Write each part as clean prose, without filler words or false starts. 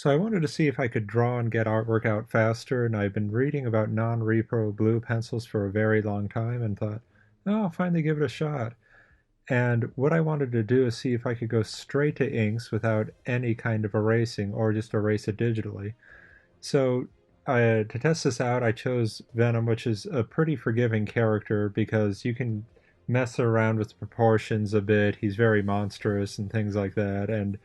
So I wanted to see if I could draw and get artwork out faster, and I've been reading about non-repro blue pencils for a very long time and thought, oh, I'll finally give it a shot. And what I wanted to do is see if I could go straight to inks without any kind of erasing or just erase it digitally. So to test this out, I chose Venom, which is a pretty forgiving character because you can mess around with the proportions a bit. He's very monstrous and things like that. And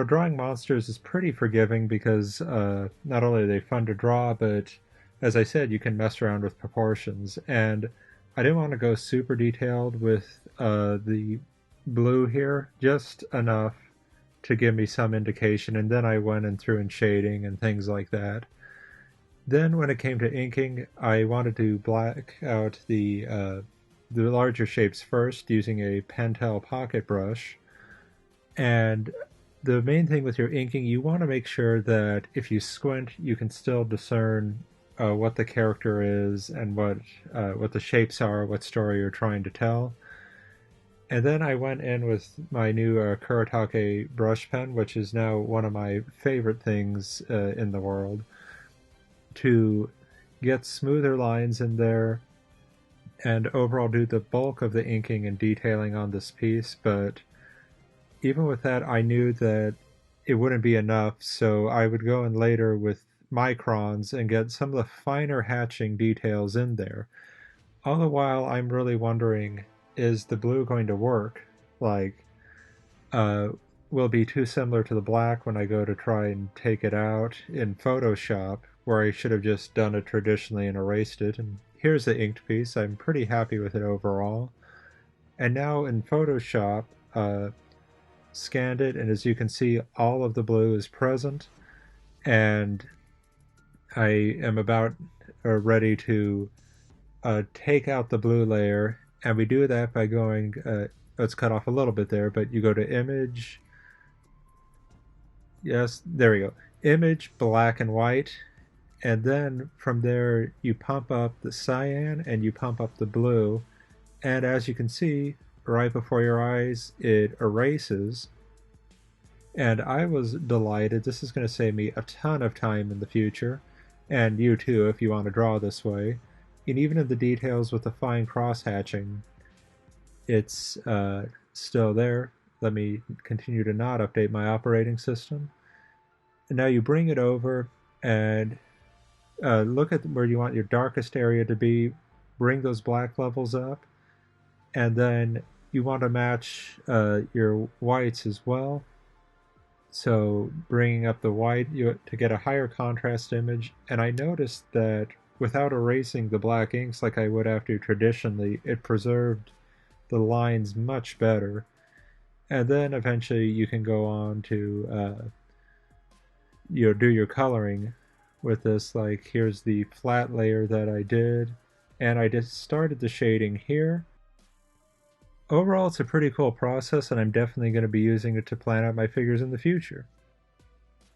drawing monsters is pretty forgiving because not only are they fun to draw, but as I said, you can mess around with proportions. And I didn't want to go super detailed with the blue here, just enough to give me some indication. And then I went and threw in shading and things like that. Then when it came to inking, I wanted to black out the larger shapes first using a Pentel pocket brush. And the main thing with your inking, you want to make sure that if you squint, you can still discern what the character is and what the shapes are, what story you're trying to tell. And then I went in with my new Kuretake brush pen, which is now one of my favorite things in the world, to get smoother lines in there and overall do the bulk of the inking and detailing on this piece. But even with that, I knew that it wouldn't be enough, so I would go in later with microns and get some of the finer hatching details in there. All the while, I'm really wondering, is the blue going to work? Like, will it be too similar to the black when I go to try and take it out in Photoshop, where I should have just done it traditionally and erased it? And here's the inked piece. I'm pretty happy with it overall. And now in Photoshop, scanned it, and as you can see, all of the blue is present, and I am about ready to take out the blue layer, and we do that by going, let's cut off a little bit there, but you go to Image, yes, there we go, Image, Black and White, and then from there you pump up the cyan and you pump up the blue, and as you can see, right before your eyes, it erases. And I was delighted. This is going to save me a ton of time in the future, and you too if you want to draw this way. And even in the details with the fine cross hatching, it's still there. Let me continue to not update my operating system. And now you bring it over and look at where you want your darkest area to be. Bring those black levels up, and then you want to match your whites as well. So bringing up the white to get a higher contrast image. And I noticed that without erasing the black inks like I would have to traditionally, it preserved the lines much better. And then eventually you can go on to do your coloring with this. Like here's the flat layer that I did, and I just started the shading here. Overall, it's a pretty cool process, and I'm definitely going to be using it to plan out my figures in the future.